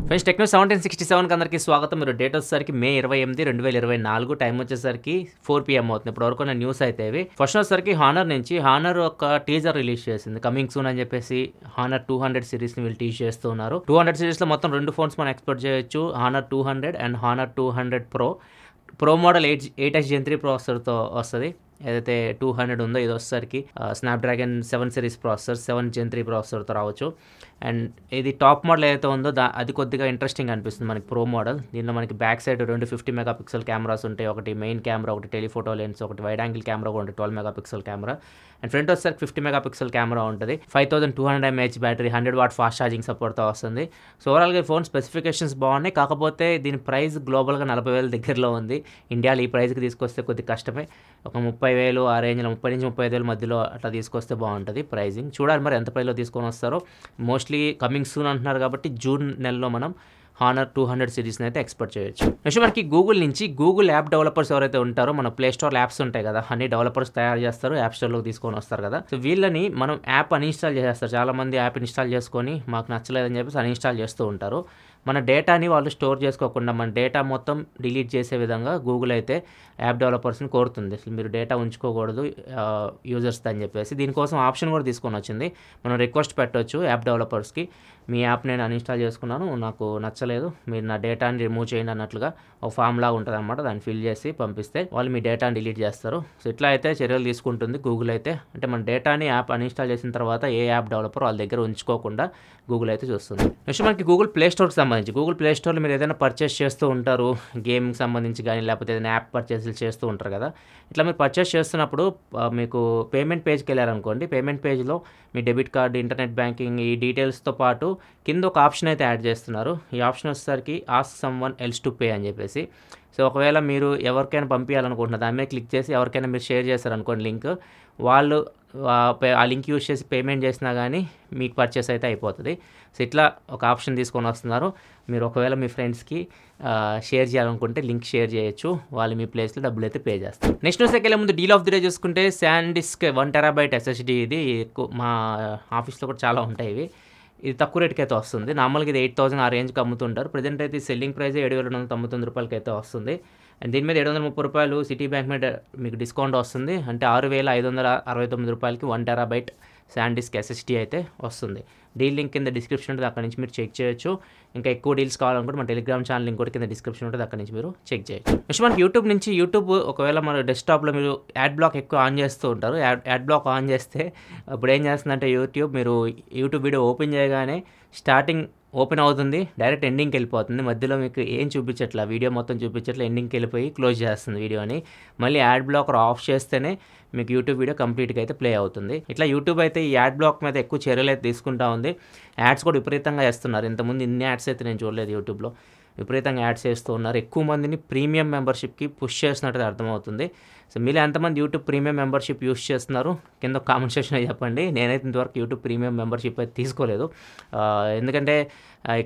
Friends techno 1767కి అందరికీ స్వాగతం. మీరు డేట్ వచ్చేసరికి మే 28, 2024 టైం వచ్చేసరికి 4 PM అవుతుంది. ఇప్పుడు వరకు న్యూస్ అయితే ఇవి. ఫస్ట్ వచ్చేసరికి హానర్ నుంచి హానర్ ఒక టీజర్ రిలీజ్ చేసింది. కమింగ్ సూన్ అని చెప్పేసి హానర్ 200 సిరీస్ని వీళ్ళు టీజ్ చేస్తూ ఉన్నారు. 200 సిరీస్లో మొత్తం 2 ఫోన్స్ మనం ఎక్స్పెక్ట్ చేయొచ్చు. Honour 200 and honour 200 pro model 8H Gen 3 ప్రాసెసర్తో వస్తుంది. ఏదైతే 200 ఉందో ఇది వచ్చేసరికి స్నాప్డ్రాగన్ 7 సిరీస్ ప్రాసెసర్ 7 Gen 3 ప్రాసెసర్తో రావచ్చు. అండ్ ఇది టాప్ మోడల్ ఏదైతే ఉందో అది కొద్దిగా ఇంట్రెస్టింగ్ అనిపిస్తుంది మనకి ప్రో మోడల్. దీనిలో మనకి బ్యాక్ సైడ్ 2 50 మెగాపిక్సెల్ కెమెరాస్ ఉంటాయి. ఒకటి మెయిన్ కెమెరా, ఒకటి టెలిఫోటో లెన్స్, ఒకటి వైడ్ యాంగిల్ కెమెరా కూడా ఉంటుంది 12 మెగాపిక్సెల్ కెమెరా. అండ్ ఫ్రంట్ వచ్చేసరికి 50 మెగాపిక్సెల్ కెమెరా ఉంటుంది. 5200 mAh battery, 100 watt fast charging సపోర్ట్తో వస్తుంది. సో ఓవరాల్గా ఫోన్ స్పెసిఫికేషన్స్ బాగున్నాయి. కాకపోతే దీని ప్రైస్ గ్లోబల్గా 40,000 దగ్గరలో ఉంది. ఇండియాలో ఈ ప్రైస్కి తీసుకొస్తే కొద్దిగా కష్టమే. ఒక 30,000 ఆ రేంజ్లో 30 నుంచి 35,000 మధ్యలో అట్లా తీసుకొస్తే బాగుంటుంది ప్రైజింగ్. చూడాలి మరి ఎంత ప్రైస్లో తీసుకొని వస్తారో. మోస్ట్లీ కమింగ్ సూన్ అంటున్నారు కాబట్టి జూన్ నెలలో మనం హానర్ 200 సిరీస్ని అయితే ఎక్స్పెక్ట్ చేయొచ్చు. నెక్స్ట్ మనకి గూగుల్ నుంచి గూగుల్ యాప్ డెవలపర్స్ ఎవరైతే ఉంటారో మన ప్లే స్టోర్ యాప్స్ ఉంటాయి కదా, అన్ని డెవలపర్స్ తయారు చేస్తారు, యాప్ స్టోర్లోకి తీసుకొని వస్తారు కదా. సో వీళ్ళని మనం యాప్ అన్ఇన్స్టాల్ చేసేస్తారు. చాలామంది యాప్ ఇన్స్టాల్ చేసుకొని మాకు నచ్చలేదని చెప్పేసి అన్ఇన్స్టాల్ చేస్తూ ఉంటారు. మన డేటాని వాళ్ళు స్టోర్ చేసుకోకుండా మన డేటా మొత్తం డిలీట్ చేసే విధంగా గూగుల్ అయితే యాప్ డెవలపర్స్ని కోరుతుంది. అసలు మీరు డేటా ఉంచుకోకూడదు యూజర్స్ అని చెప్పేసి. దీనికోసం ఆప్షన్ కూడా తీసుకొని వచ్చింది. మనం రిక్వెస్ట్ పెట్టవచ్చు యాప్ డెవలపర్స్కి, మీ యాప్ నేను అన్ఇన్స్టాల్ చేసుకున్నాను, నాకు నచ్చలేదు, మీరు నా డేటాని రిమూవ్ చేయండి అన్నట్లుగా ఒక ఫామ్ లాగా ఉంటుంది అనమాట. దాన్ని ఫిల్ చేసి పంపిస్తే వాళ్ళు మీ డేటాని డిలీట్ చేస్తారు. సో ఇట్లా అయితే చర్యలు తీసుకుంటుంది గూగుల్ అయితే. అంటే మన డేటాని యాప్ అన్ఇన్స్టాల్ చేసిన తర్వాత ఏ యాప్ డెవలపర్ వాళ్ళ దగ్గర ఉంచుకోకుండా గూగుల్ అయితే చూస్తుంది. నెక్స్ట్ మనకి గూగుల్ ప్లే స్టోర్కి సంబంధించి గూగుల్ ప్లే స్టోర్లో మీరు ఏదైనా పర్చేస్ చేస్తూ ఉంటారు, గేమ్కి సంబంధించి కానీ లేకపోతే ఏదైనా యాప్ పర్చేస్లు చేస్తూ ఉంటారు కదా. ఇట్లా మీరు పర్చేస్ చేస్తున్నప్పుడు మీకు పేమెంట్ పేజ్కి వెళ్ళారనుకోండి, పేమెంట్ పేజ్లో మీ డెబిట్ కార్డు, ఇంటర్నెట్ బ్యాంకింగ్ ఈ డీటెయిల్స్తో పాటు కింద ఒక ఆప్షన్ అయితే యాడ్ చేస్తున్నారు. ఈ ఆప్షన్ వచ్చేసరికి ask someone else to pay అని చెప్పేసి. సో ఒకవేళ మీరు ఎవరికైనా పంపించాలనుకుంటున్నారు, దాని మీద క్లిక్ చేసి ఎవరికైనా మీరు షేర్ చేస్తారనుకోండి లింక్, వాళ్ళు ఆ లింక్ యూజ్ చేసి పేమెంట్ చేసినా కానీ మీకు పర్చేస్ అయితే అయిపోతుంది. సో ఇట్లా ఒక ఆప్షన్ తీసుకొని వస్తున్నారు. మీరు ఒకవేళ మీ ఫ్రెండ్స్కి షేర్ చేయాలనుకుంటే లింక్ షేర్ చేయొచ్చు, వాళ్ళు మీ ప్లేస్లో డబ్బులు అయితే పే చేస్తారు. నెక్స్ట్ న్యూస్కి వెళ్ళే ముందు డీల్ ఆఫ్ ది డే చూసుకుంటే SanDisk 1 TB SSD ఇది ఎక్కువ మా ఆఫీస్లో కూడా చాలా ఉంటాయి ఇవి. ఇది తక్కువ రేటుకి అయితే వస్తుంది. నార్మల్గా ఇది 8,000 ఆ రేంజ్కి అమ్ముతుంటారు. ప్రజెంట్ అయితే సెల్లింగ్ ప్రైస్ 7,299 రూపాయలకి అయితే వస్తుంది. అండ్ దీని మీద 730 రూపాయలు సిటీ బ్యాంక్ మీద మీకు డిస్కౌంట్ వస్తుంది. అంటే 6,569 రూపాయలకి 1 TB SanDisk SSD అయితే వస్తుంది. డీల్ లింక్ కింద డిస్క్రిప్షన్ ఉంటుంది, అక్కడ నుంచి మీరు చెక్ చేయొచ్చు. ఇంకా ఎక్కువ డీల్స్ కావాలనుకుంటే మన టెలిగ్రామ్ ఛానల్ లింక్ కూడా కింద డిస్క్రిప్షన్ ఉంటుంది, అక్కడ నుంచి మీరు చెక్ చేయొచ్చు. నెక్స్ట్ మనకి యూట్యూబ్ ఒకవేళ మన డెస్క్టాప్లో మీరు యాడ్ బ్లాక్ ఎక్కువ ఆన్ చేస్తూ ఉంటారు. యాడ్ బ్లాక్ ఆన్ చేస్తే ఇప్పుడు ఏం చేస్తుందంటే మీరు యూట్యూబ్ వీడియో ఓపెన్ చేయగానే స్టార్టింగ్ ఓపెన్ అవుతుంది, డైరెక్ట్ ఎండింగ్కి వెళ్ళిపోతుంది. మధ్యలో మీకు ఏం చూపించట్లా, వీడియో మొత్తం చూపించట్లా, ఎండింగ్కి వెళ్ళిపోయి క్లోజ్ చేస్తుంది వీడియోని. మళ్ళీ యాడ్ బ్లాకర్ ఆఫ్ చేస్తేనే మీకు యూట్యూబ్ వీడియో కంప్లీట్గా అయితే ప్లే అవుతుంది. ఇట్లా యూట్యూబ్ అయితే ఈ యాడ్ బ్లాక్ మీద ఎక్కువ చర్యలు అయితే తీసుకుంటా ఉంది. యాడ్స్ కూడా విపరీతంగా వేస్తున్నారు. ఇంతకుముందు ఇన్ని యాడ్స్ అయితే నేను చూడలేదు యూట్యూబ్లో. విపరీతంగా యాడ్స్ చేస్తూ ఉన్నారు. ఎక్కువ మందిని ప్రీమియం మెంబర్షిప్కి పుష్ చేస్తున్నట్టు అర్థమవుతుంది. సో మీరు ఎంతమంది యూట్యూబ్ ప్రీమియం మెంబర్షిప్ యూస్ చేస్తున్నారు కింద కామెంట్ సెక్షన్లో చెప్పండి. నేనైతే ఇంతవరకు యూట్యూబ్ ప్రీమియం మెంబర్షిప్ అయితే తీసుకోలేదు. ఎందుకంటే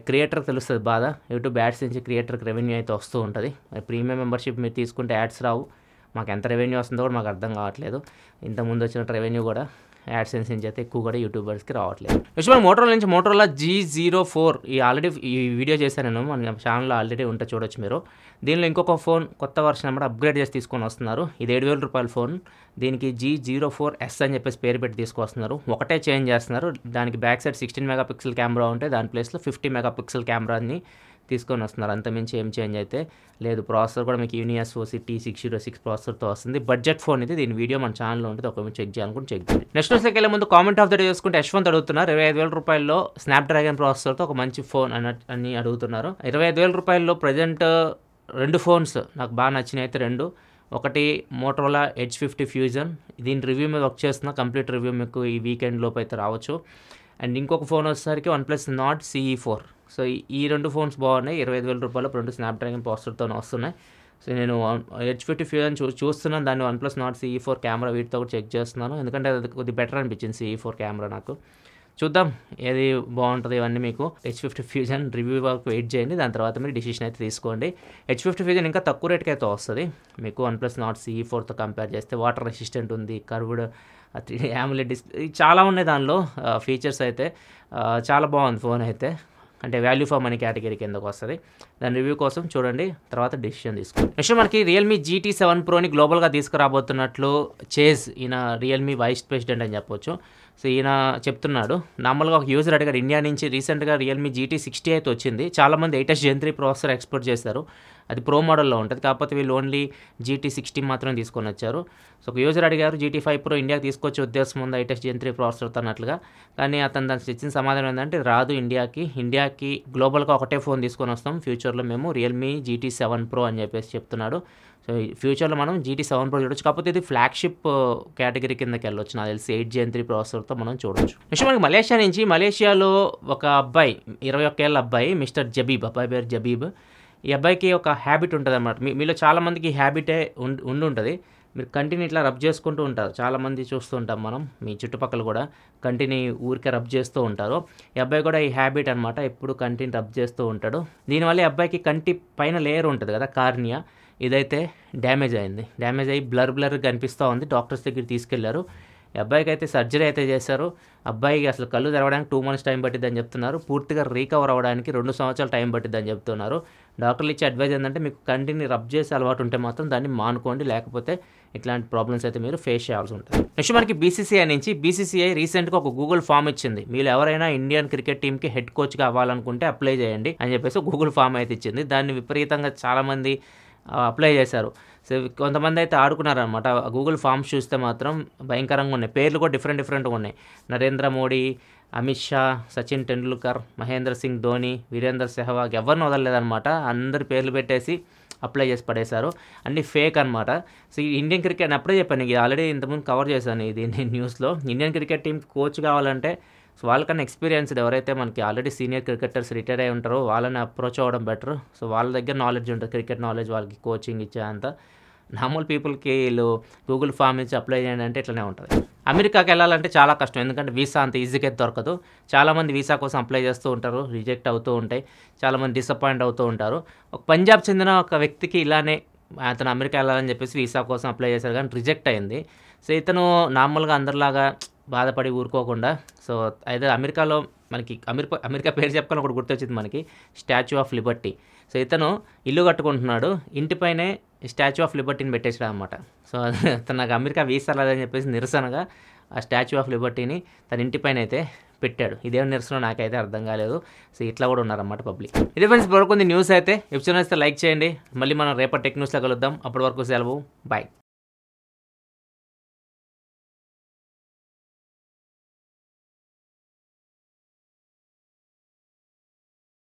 క్రియేటర్కి తెలుస్తుంది బాధ. యూట్యూబ్ యాడ్స్ నుంచి క్రియేటర్కి రెవెన్యూ అయితే వస్తూ ఉంటుంది. ప్రీమియం మెంబర్షిప్ మీరు తీసుకుంటే యాడ్స్ రావు. మాకు ఎంత రెవెన్యూ వస్తుందో కూడా మాకు అర్థం కావట్లేదు. ఇంతకుముందు వచ్చిన రెవెన్యూ కూడా యాడ్సెన్స్ నుంచి అయితే ఎక్కువ కూడా యూట్యూబర్స్కి రావట్లేదు. నెక్స్ట్ మనం మోటరోలా G04 ఈ వీడియో చేశాను నేను, మన ఛానల్లో ఆల్రెడీ ఉంటే చూడొచ్చు మీరు. దీనిలో ఇంకొక ఫోన్ కొత్త వర్షన్ అన్నమాట అప్గ్రేడ్ చేసి తీసుకొని వస్తున్నారు. ఇది 7,000 రూపాయల ఫోన్. దీనికి G04S అని చెప్పేసి పేరు పెట్టి తీసుకొస్తున్నారు. ఒకటే చేంజ్ చేస్తున్నారు. దానికి బ్యాక్ సైడ్ 16 మెగాపిక్సెల్ కెమెరా ఉంటే దాని ప్లేస్లో 50 మెగాపిక్సెల్ కెమెరాని తీసుకొని వస్తున్నారు. అంతమించి ఏం చేంజ్ అయితే లేదు. ప్రాసెసర్ కూడా మీకు యూనియాస్ OC T606 ప్రాసెసర్తో వస్తుంది. బడ్జెట్ ఫోన్ ఇది. దీని వీడియో మన ఛానల్లో ఉంటుంది, ఒక చెక్ చేయాలనుకుంటే చెక్ చేయండి. నెక్స్ట్ న్యూస్కి వెళ్ళే ముందు కామెంట్ ఆఫ్ ద డే చూసుకుంటే యశ్వంత్ అడుగుతున్నారు 25,000 రూపాయల్లో స్నాప్డ్రాగన్ ప్రాసెసర్తో ఒక మంచి ఫోన్ అని అడుగుతున్నారు. 25,000 రూపాయల్లో ప్రజెంట్ 2 ఫోన్స్ నాకు బాగా నచ్చినాయి అయితే 2. ఒకటి మోటరోలా Edge 50 Fusion. దీని రివ్యూ మీద వర్క్ చేస్తున్నా, కంప్లీట్ రివ్యూ మీకు ఈ వీకెండ్ లోపు అయితే రావచ్చు. అండ్ ఇంకొక ఫోన్ వచ్చేసరికి OnePlus Nord CE4. సో ఈ 2 ఫోన్స్ బాగున్నాయి. 25,000 రూపాయలు 2 స్నాప్డ్రాగన్ ప్రాసెసర్తో వస్తున్నాయి. సో నేను Edge 50 Fusion చూస్తున్నాను. దాన్ని OnePlus Nord CE4 కెమెరా వీటితో కూడా చెక్ చేస్తున్నాను. ఎందుకంటే అది కొద్దిగా బెటర్ అనిపించింది CE4 కెమెరా నాకు. చూద్దాం ఏది బాగుంటుంది. ఇవన్నీ మీకు Edge 50 Fusion రివ్యూ వరకు వెయిట్ చేయండి, దాని తర్వాత మీరు డిసిషన్ అయితే తీసుకోండి. Edge 50 Fusion ఇంకా తక్కువ రేట్కి అయితే వస్తుంది మీకు OnePlus Nord CE4తో కంపేర్ చేస్తే. వాటర్ రెసిస్టెంట్ ఉంది, కర్వ్డ్ 3D AMOLED డిస్ప్లే చాలా ఉన్నాయి దానిలో ఫీచర్స్ అయితే. చాలా బాగుంది ఫోన్ అయితే. అంటే వాల్యూ ఫర్ మనీ కేటగిరీ కిందకు వస్తుంది. దాని రివ్యూ కోసం చూడండి, తర్వాత డెసిషన్ తీసుకోండి. నెక్స్ట్ మనకి రియల్మీ GT7 Proని గ్లోబల్గా తీసుకురాబోతున్నట్లు చేజ్, ఈయన రియల్మీ వైస్ ప్రెసిడెంట్ అని చెప్పొచ్చు. సో ఈయన చెప్తున్నాడు. నార్మల్గా ఒక యూజర్ అడిగారు, ఇండియా నుంచి రీసెంట్గా రియల్మీ GT60 అయితే వచ్చింది. చాలామంది 8S Gen 3 ప్రాసెసర్ ఎక్స్పోర్ట్ చేస్తారు, అది ప్రో మోడల్లో ఉంటుంది. కాకపోతే వీళ్ళు ఓన్లీ GT60 మాత్రం తీసుకొని వచ్చారు. సో ఒక యూజర్ అడిగారు, GT5 Pro ఇండియాకి తీసుకొచ్చే ఉద్దేశం ఉంది 8S Gen 3 ప్రాసెసర్ అన్నట్లుగా. కానీ అతను దానికి ఇచ్చిన సమాధానం ఏంటంటే రాదు, ఇండియాకి గ్లోబల్గా ఒకటే ఫోన్ తీసుకొని వస్తాం ఫ్యూచర్లో మేము, రియల్మీ GT7 Pro అని చెప్పేసి చెప్తున్నాడు. సో ఫ్యూచర్లో మనం GT7 Pro చూడొచ్చు. కాకపోతే ఇది ఫ్లాగ్షిప్ కేటగిరీ కిందకి వెళ్ళొచ్చు, నాకు తెలిసి 8 Gen 3 ప్రాసెసర్తో మనం చూడొచ్చు. నెక్స్ట్ మనకి మలేషియాలో ఒక అబ్బాయి, 21 ఏళ్ళ అబ్బాయి, మిస్టర్ జబీబ్, అబ్బాయి పేరు జబీబ్. ఈ అబ్బాయికి ఒక హ్యాబిట్ ఉంటుంది అన్నమాట. మీలో చాలామందికి ఈ హ్యాబిటే ఉంటుంది. మీరు కంటిని ఇట్లా రబ్ చేసుకుంటూ ఉంటారు, చాలామంది చూస్తూ ఉంటాం మనం, మీ చుట్టుపక్కల కూడా కంటిని ఊరికే రబ్ చేస్తూ ఉంటారు. ఈ అబ్బాయి కూడా ఈ హ్యాబిట్ అనమాట, ఎప్పుడు కంటిని రబ్ చేస్తూ ఉంటాడు. దీనివల్ల ఈ అబ్బాయికి కంటి పైన లేయర్ ఉంటుంది కదా, కార్నియా, ఇదైతే డ్యామేజ్ అయ్యి బ్లర్ కనిపిస్తూ ఉంది. డాక్టర్స్ దగ్గర తీసుకెళ్లారు. ఈ అబ్బాయికి అయితే సర్జరీ అయితే చేశారు. అబ్బాయికి అసలు కళ్ళు తెరవడానికి 2 months టైం పట్టిద్దని చెప్తున్నారు. పూర్తిగా రీకవర్ అవ్వడానికి 2 సంవత్సరాలు టైం పట్టిద్దని చెప్తున్నారు. డాక్టర్లు ఇచ్చే అడ్వైజ్ ఏంటంటే మీకు కంటిని రబ్ చేసే అలవాటు ఉంటే మాత్రం దాన్ని మానుకోండి, లేకపోతే ఇట్లాంటి ప్రాబ్లమ్స్ అయితే మీరు ఫేస్ చేయాల్సి ఉంటుంది. నెక్స్ట్ మనకి బీసీసీఐ రీసెంట్గా ఒక గూగుల్ ఫామ్ ఇచ్చింది. మీరు ఎవరైనా ఇండియన్ క్రికెట్ టీమ్కి హెడ్ కోచ్గా అవ్వాలనుకుంటే అప్లై చేయండి అని చెప్పేసి గూగుల్ ఫామ్ అయితే ఇచ్చింది. దాన్ని విపరీతంగా చాలామంది అప్లై చేశారు. సో కొంతమంది అయితే ఆడుకున్నారనమాట. గూగుల్ ఫామ్స్ చూస్తే మాత్రం భయంకరంగా ఉన్నాయి, పేర్లు కూడా డిఫరెంట్గా ఉన్నాయి. నరేంద్ర మోడీ, అమిత్ షా, సచిన్ టెండూల్కర్, మహేంద్ర సింగ్ ధోని, వీరేందర్ సెహ్వాగ్, ఎవరిని వదలలేదనమాట. అందరి పేర్లు పెట్టేసి అప్లై చేసి పడేశారు. అన్నీ ఫేక్ అనమాట. సో ఈ ఇండియన్ క్రికెట్ అప్పుడే చెప్పాను, ఇది ఆల్రెడీ ఇంతకుముందు కవర్ చేశాను ఇది న్యూస్లో. ఇండియన్ క్రికెట్ టీం కోచ్ కావాలంటే సో వాళ్ళకన్నా ఎక్స్పీరియన్స్డ్ ఎవరైతే మనకి ఆల్రెడీ సీనియర్ క్రికెటర్స్ రిటైర్ అయి ఉంటారో వాళ్ళని అప్రోచ్ అవ్వడం బెటర్. సో వాళ్ళ దగ్గర నాలెడ్జ్ ఉంటుంది, క్రికెట్ నాలెడ్జ్, వాళ్ళకి కోచింగ్ ఇచ్చేంత. నార్మల్ పీపుల్కి వీళ్ళు గూగుల్ ఫామ్ ఇచ్చి అప్లై చేయండి అంటే ఇట్లనే ఉంటుంది. అమెరికాకి వెళ్ళాలంటే చాలా కష్టం, ఎందుకంటే వీసా అంత ఈజీగా అయితే దొరకదు. చాలామంది వీసా కోసం అప్లై చేస్తూ ఉంటారు, రిజెక్ట్ అవుతూ ఉంటాయి, చాలామంది డిసప్పాయింట్ అవుతూ ఉంటారు. ఒక పంజాబ్ చెందిన ఒక వ్యక్తికి ఇలానే అతను అమెరికా వెళ్ళాలని చెప్పేసి వీసా కోసం అప్లై చేశారు, కానీ రిజెక్ట్ అయింది. సో ఇతను నార్మల్గా అందరిలాగా బాధపడి ఊరుకోకుండా, సో అయితే అమెరికాలో మనకి అమెరికా పేరు చెప్పుకొని ఒకటి గుర్తొచ్చింది మనకి, స్టాచ్యూ ఆఫ్ లిబర్టీ. సో ఇతను ఇల్లు కట్టుకుంటున్నాడు, ఇంటిపైనే స్టాచ్యూ ఆఫ్ లిబర్టీని పెట్టేసాడు అనమాట. సో తను నాకు అమెరికా వీసా రాదని చెప్పేసి నిరసనగా ఆ స్టాచ్యూ ఆఫ్ లిబర్టీని తన ఇంటిపైన అయితే పెట్టాడు. ఇదేం నిరసన నాకైతే అర్థం కాలేదు. సో ఇట్లా కూడా ఉన్నారన్నమాట పబ్లిక్. ఇదే ఫ్రెండ్స్, బొరకుంది న్యూస్ అయితే. ఎపిసోడ్ అయితే లైక్ చేయండి. మళ్ళీ మనం రేపటి టెక్ న్యూస్లో కలుద్దాం. అప్పటి వరకు సెలవు, బాయ్.